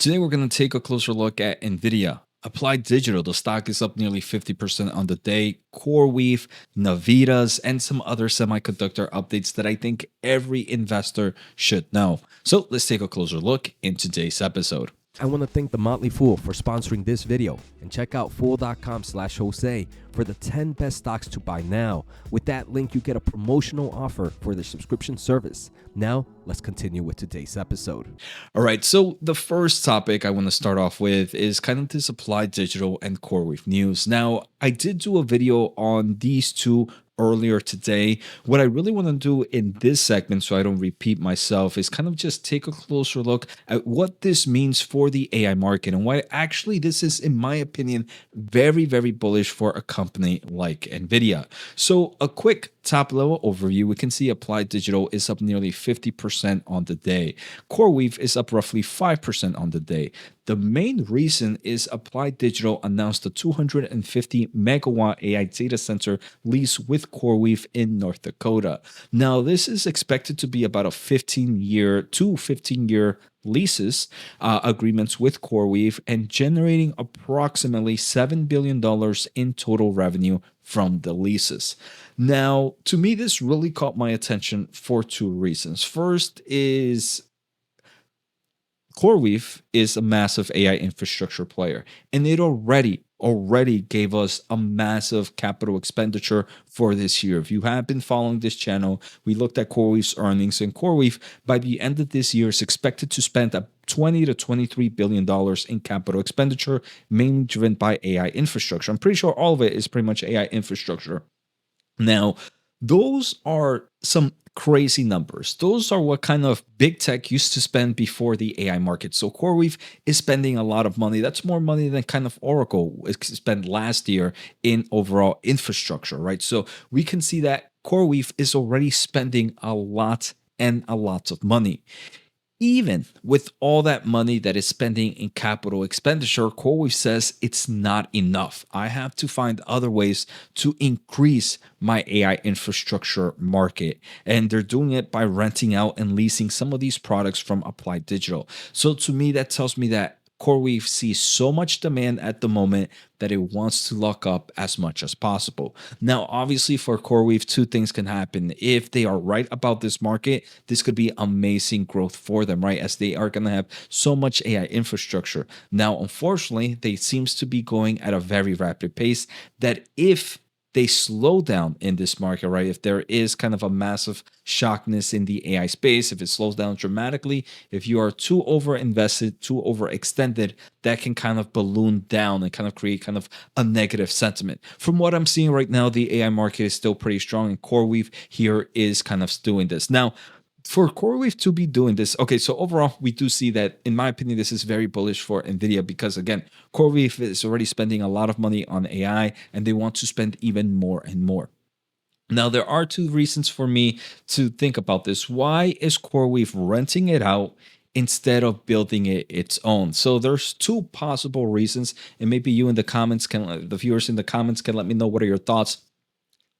Today, we're going to take a closer look at Nvidia. Applied Digital, the stock is up nearly 50% on the day. Coreweave, Navitas, and some other semiconductor updates that I think every investor should know. So let's take a closer look in today's episode. I want to thank The Motley Fool for sponsoring this video, and check out fool.com/Jose for the 10 best stocks to buy now. With that link, you get a promotional offer for the subscription service. Now, let's continue with today's episode. All right, so the first topic I want to start off with is kind of this Applied Digital and Coreweave news. Now, I did do a video on these two earlier today. What I really want to do in this segment, so I don't repeat myself, is kind of just take a closer look at what this means for the AI market and why actually this is, in my opinion, very, very bullish for a company like Nvidia. So a quick top level overview, we can see Applied Digital is up nearly 50% on the day. Coreweave is up roughly 5% on the day. The main reason is Applied Digital announced a 250 megawatt AI data center lease with Coreweave in North Dakota. Now, this is expected to be about a 15-year leases agreements with Coreweave and generating approximately $7 billion in total revenue from the leases. Now, to me, this really caught my attention for two reasons. First is Coreweave is a massive AI infrastructure player, and it already gave us a massive capital expenditure for this year. If you have been following this channel, we looked at Coreweave's earnings, and Coreweave by the end of this year is expected to spend $20 to $23 billion in capital expenditure, mainly driven by AI infrastructure. I'm pretty sure all of it is pretty much AI infrastructure. Now, those are some crazy numbers. Those are what kind of big tech used to spend before the AI market. So Coreweave is spending a lot of money. That's more money than kind of Oracle spent last year in overall infrastructure, right? So we can see that Coreweave is already spending a lot of money. Even with all that money that is spending in capital expenditure, Coreweave says it's not enough. I have to find other ways to increase my AI infrastructure market. And they're doing it by renting out and leasing some of these products from Applied Digital. So to me, that tells me that Coreweave sees so much demand at the moment that it wants to lock up as much as possible. Now, obviously for Coreweave, two things can happen. If they are right about this market, this could be amazing growth for them, right? As they are going to have so much AI infrastructure. Now, unfortunately, they seems to be going at a very rapid pace that if they slow down in this market, right? If there is kind of a massive shockness in the AI space, if it slows down dramatically, if you are too over invested, too overextended, that can kind of balloon down and kind of create kind of a negative sentiment. From what I'm seeing right now, the AI market is still pretty strong, and Coreweave here is kind of doing this. Now, for Coreweave to be doing this, okay, so overall, we do see that, in my opinion, this is very bullish for Nvidia because, again, Coreweave is already spending a lot of money on AI, and they want to spend even more and more. Now, there are two reasons for me to think about this. Why is Coreweave renting it out instead of building it its own? So there's two possible reasons, and maybe you in the comments the viewers in the comments can let me know what are your thoughts.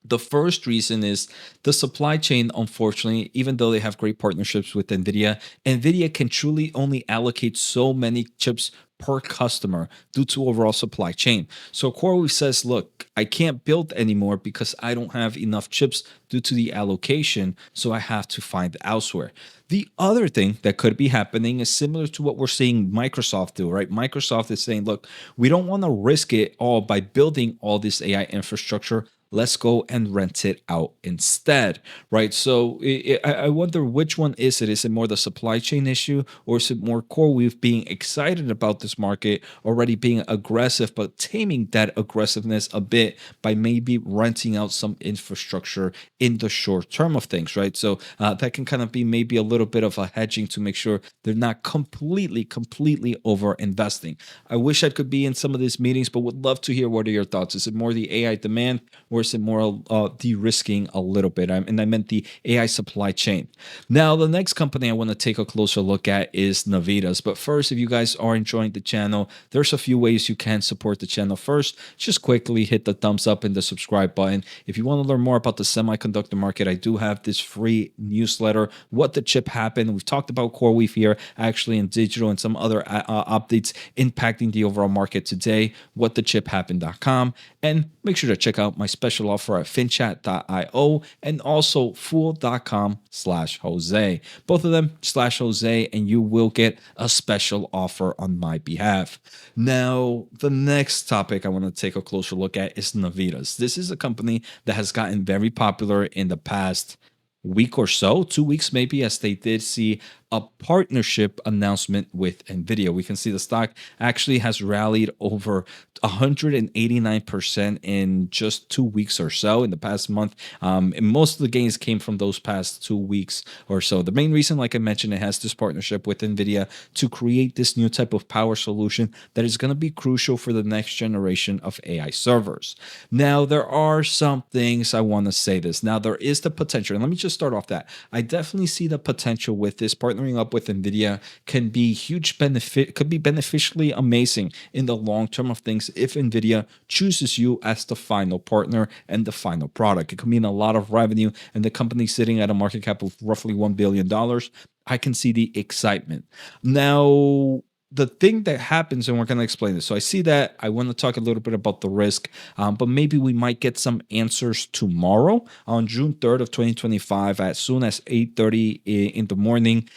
The first reason is the supply chain. Unfortunately, even though they have great partnerships with Nvidia, Nvidia can truly only allocate so many chips per customer due to overall supply chain. So Coreweave says, look, I can't build anymore because I don't have enough chips due to the allocation, so I have to find elsewhere. The other thing that could be happening is similar to what we're seeing Microsoft do, right? Microsoft is saying, look, we don't want to risk it all by building all this AI infrastructure. Let's go and rent it out instead, right? So I wonder which one is it? Is it more the supply chain issue, or is it more Coreweave being excited about this market, already being aggressive, but taming that aggressiveness a bit by maybe renting out some infrastructure in the short term of things, right? So that can kind of be maybe a little bit of a hedging to make sure they're not completely over investing. I wish I could be in some of these meetings, but would love to hear what are your thoughts. Is it more the AI demand, or and more de-risking a little bit. And I meant the AI supply chain. Now, the next company I want to take a closer look at is Navitas. But first, if you guys are enjoying the channel, there's a few ways you can support the channel. First, just quickly hit the thumbs up and the subscribe button. If you want to learn more about the semiconductor market, I do have this free newsletter, What the Chip Happened. We've talked about Coreweave here, actually in digital, and some other updates impacting the overall market today, whatthechiphappened.com. And make sure to check out my special offer at finchat.io and also fool.com/Jose. Both of them /Jose, and you will get a special offer on my behalf. Now, the next topic I want to take a closer look at is Navitas. This is a company that has gotten very popular in the past week or so, 2 weeks maybe, as they did see a partnership announcement with Nvidia. We can see the stock actually has rallied over 189% in just 2 weeks or so in the past month. And most of the gains came from those past 2 weeks or so. The main reason, like I mentioned, it has this partnership with Nvidia to create this new type of power solution that is going to be crucial for the next generation of AI servers. Now, there are some things I want to say this. Now, there is the potential, and let me just start off that. I definitely see the potential with this partnership. Partnering up with Nvidia can be huge benefit, could be beneficially amazing in the long term of things if Nvidia chooses you as the final partner and the final product. It could mean a lot of revenue, and the company sitting at a market cap of roughly $1 billion. I can see the excitement. Now, the thing that happens, and we're going to explain this. So I see that. I want to talk a little bit about the risk, but maybe we might get some answers tomorrow on June 3rd of 2025, as soon as 8:30 in the morning.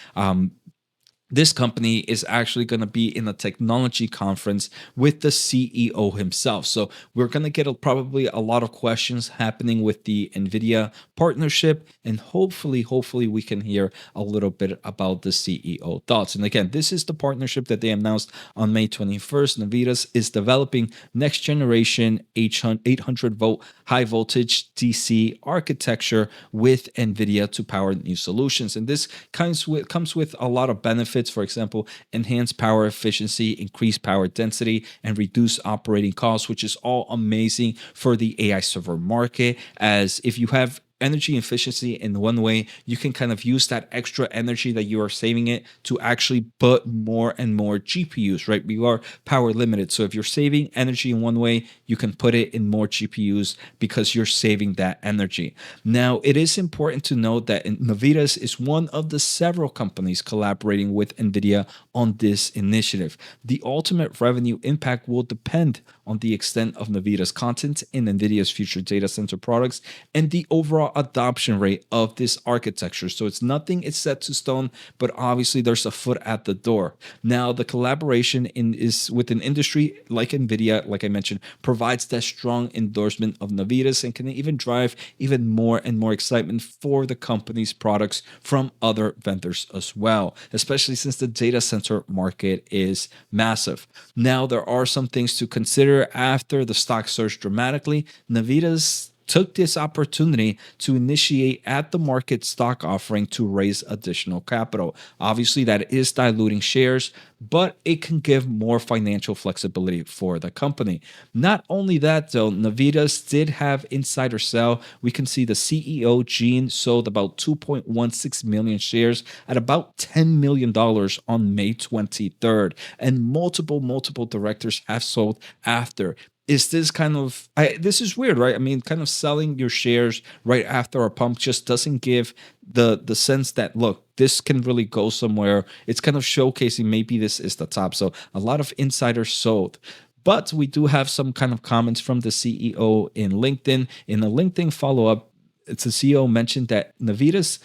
This company is actually going to be in a technology conference with the CEO himself. So we're going to get probably a lot of questions happening with the Nvidia partnership, and hopefully we can hear a little bit about the CEO thoughts. And again, this is the partnership that they announced on May 21st. Navitas is developing next generation 800 volt high voltage DC architecture with Nvidia to power new solutions. And this comes with a lot of benefits. For example, enhanced power efficiency, increased power density, and reduce operating costs, which is all amazing for the AI server market. As if you have energy efficiency in one way, you can kind of use that extra energy that you are saving it to actually put more and more GPUs, right? We are power limited. So if you're saving energy in one way, you can put it in more GPUs because you're saving that energy. Now, it is important to note that Navitas is one of the several companies collaborating with Nvidia on this initiative. The ultimate revenue impact will depend on the extent of Navitas content in Nvidia's future data center products and the overall adoption rate of this architecture. So it's nothing is set to stone, but obviously there's a foot at the door. Now, the collaboration is with an industry like Nvidia, like I mentioned, provides that strong endorsement of Navitas and can even drive even more and more excitement for the company's products from other vendors as well, especially since the data center market is massive. Now, there are some things to consider after the stock surged dramatically. Navitas took this opportunity to initiate at the market stock offering to raise additional capital. Obviously, that is diluting shares, but it can give more financial flexibility for the company. Not only that, though, Navitas did have insider sell. We can see the CEO, Gene, sold about 2.16 million shares at about $10 million on May 23rd, and multiple directors have sold after. Is this kind of, this is weird, right? I mean, kind of selling your shares right after a pump just doesn't give the sense that, look, this can really go somewhere. It's kind of showcasing maybe this is the top. So a lot of insiders sold. But we do have some kind of comments from the CEO in LinkedIn. In a LinkedIn follow-up, it's the CEO mentioned that Navitas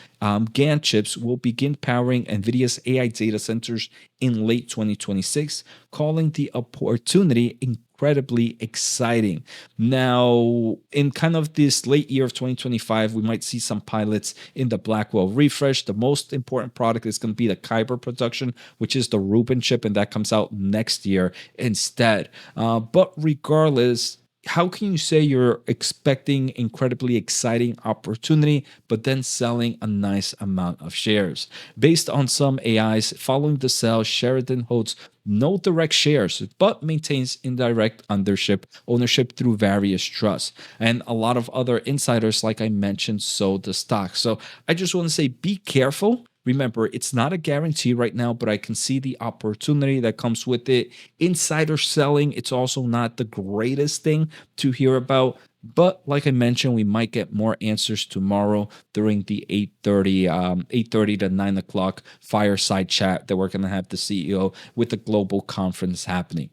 GaN chips will begin powering NVIDIA's AI data centers in late 2026, calling the opportunity incredibly exciting. Now, in kind of this late year of 2025, we might see some pilots in the Blackwell refresh. The most important product is going to be the Kyber production, which is the Rubin chip, and that comes out next year instead. But regardless, how can you say you're expecting incredibly exciting opportunity, but then selling a nice amount of shares? Based on some AIs, following the sell, Sheridan holds no direct shares, but maintains indirect ownership through various trusts. And a lot of other insiders, like I mentioned, sold the stock. So I just want to say, be careful. Remember, it's not a guarantee right now, but I can see the opportunity that comes with it. Insider selling, it's also not the greatest thing to hear about. But like I mentioned, we might get more answers tomorrow during the 8:30 to 9 o'clock fireside chat that we're going to have the CEO with the global conference happening.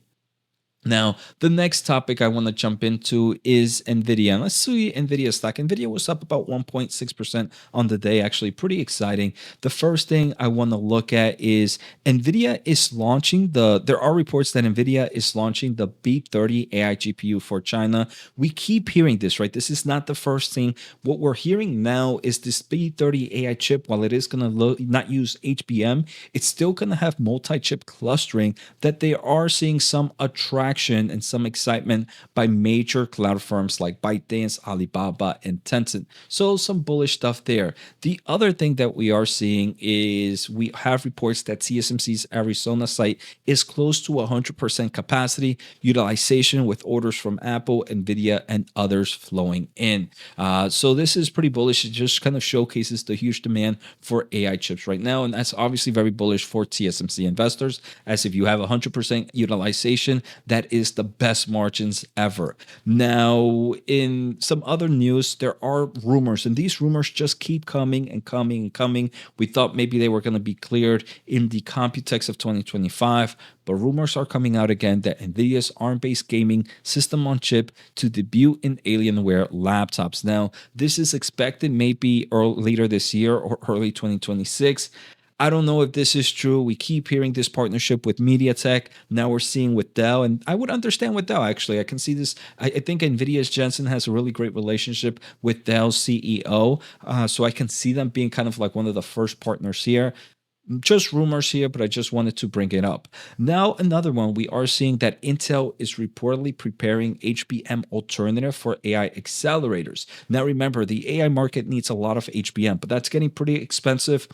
Now, the next topic I want to jump into is Nvidia. And let's see Nvidia stock. Nvidia was up about 1.6% on the day, actually pretty exciting. The first thing I want to look at is Nvidia is launching there are reports that Nvidia is launching the B30 AI GPU for China. We keep hearing this, right? This is not the first thing. What we're hearing now is this B30 AI chip, while it is going to not use HBM, it's still going to have multi-chip clustering, that they are seeing some attraction and some excitement by major cloud firms like ByteDance, Alibaba, and Tencent. So some bullish stuff there. The other thing that we are seeing is we have reports that TSMC's Arizona site is close to 100% capacity utilization, with orders from Apple, Nvidia, and others flowing in. So this is pretty bullish. It just kind of showcases the huge demand for AI chips right now. And that's obviously very bullish for TSMC investors, as if you have 100% utilization, that is the best margins ever. Now, in some other news, there are rumors, and these rumors just keep coming and coming and coming. We thought maybe they were going to be cleared in the Computex of 2025, but rumors are coming out again that Nvidia's ARM-based gaming system on chip to debut in Alienware laptops. Now, this is expected maybe later this year or early 2026. I don't know if this is true. We keep hearing this partnership with MediaTek. Now we're seeing with Dell, and I would understand with Dell, actually. I can see this. I think NVIDIA's Jensen has a really great relationship with Dell's CEO, so I can see them being kind of like one of the first partners here. Just rumors here, but I just wanted to bring it up. Now, another one, we are seeing that Intel is reportedly preparing HBM alternative for AI accelerators. Now, remember, the AI market needs a lot of HBM, but that's getting pretty expensive.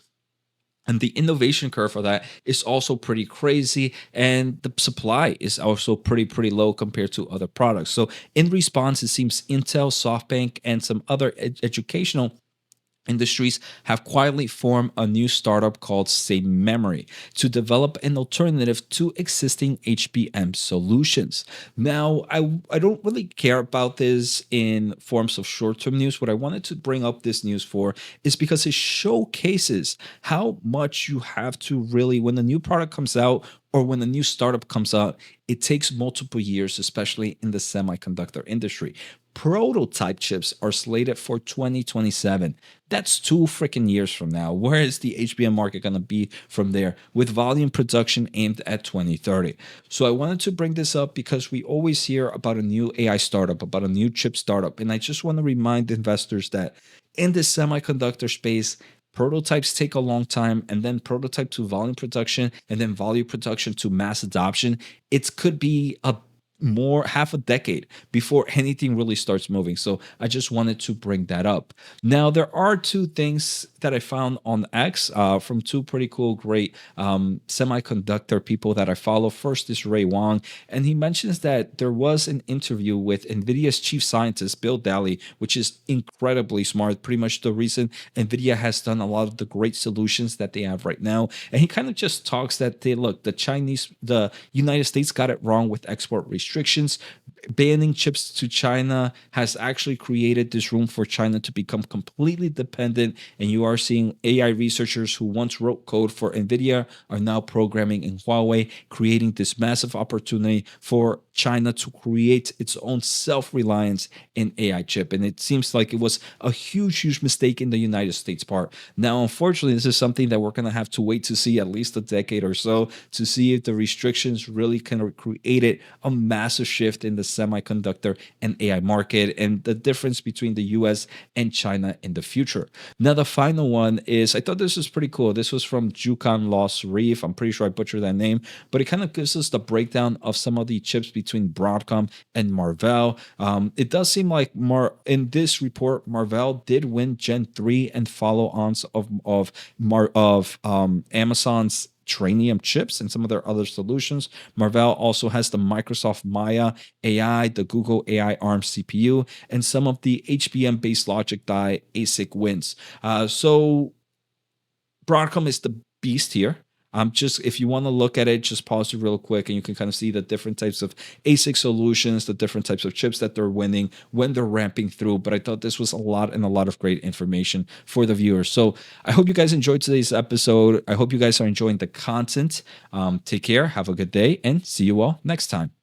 And the innovation curve for that is also pretty crazy. And the supply is also pretty low compared to other products. So in response, it seems Intel, SoftBank, and some other educational industries have quietly formed a new startup called SameMemory to develop an alternative to existing HBM solutions. Now, I don't really care about this in forms of short-term news. What I wanted to bring up this news for is because it showcases how much you have to really, when a new product comes out or when a new startup comes out, it takes multiple years, especially in the semiconductor industry. Prototype chips are slated for 2027. That's 2 freaking years from now. Where is the HBM market going to be from there, with volume production aimed at 2030? So I wanted to bring this up because we always hear about a new AI startup, about a new chip startup. And I just want to remind investors that in the semiconductor space, prototypes take a long time, and then prototype to volume production, and then volume production to mass adoption. It could be half a decade before anything really starts moving. So I just wanted to bring that up. Now, there are 2 things that I found on X from 2 pretty cool, great semiconductor people that I follow. First is Ray Wang, and he mentions that there was an interview with NVIDIA's chief scientist, Bill Daly, which is incredibly smart, pretty much the reason NVIDIA has done a lot of the great solutions that they have right now. And he kind of just talks that the United States got it wrong with export restrictions. Banning chips to China has actually created this room for China to become completely dependent, and you are seeing AI researchers who once wrote code for NVIDIA are now programming in Huawei, creating this massive opportunity for China to create its own self-reliance in AI chip. And it seems like it was a huge mistake in the United States part. Now, unfortunately, this is something that we're going to have to wait to see at least a decade or so to see if the restrictions really kind of created a massive shift in the semiconductor and AI market and the difference between the US and China in the future. Now, the final one is, I thought this was pretty cool. This was from Jukan Loss Reef. I'm pretty sure I butchered that name, but it kind of gives us the breakdown of some of the chips between Broadcom and Marvell. It does seem like in this report, Marvell did win Gen 3 and follow-ons of Amazon's Trainium chips and some of their other solutions. Marvell also has the Microsoft Maya AI, the Google AI ARM CPU, and some of the HBM-based logic die ASIC wins. So Broadcom is the beast here. Just if you want to look at it, just pause it real quick and you can kind of see the different types of ASIC solutions, the different types of chips that they're winning when they're ramping through. But I thought this was a lot of great information for the viewers. So I hope you guys enjoyed today's episode. I hope you guys are enjoying the content. Take care, have a good day, and see you all next time.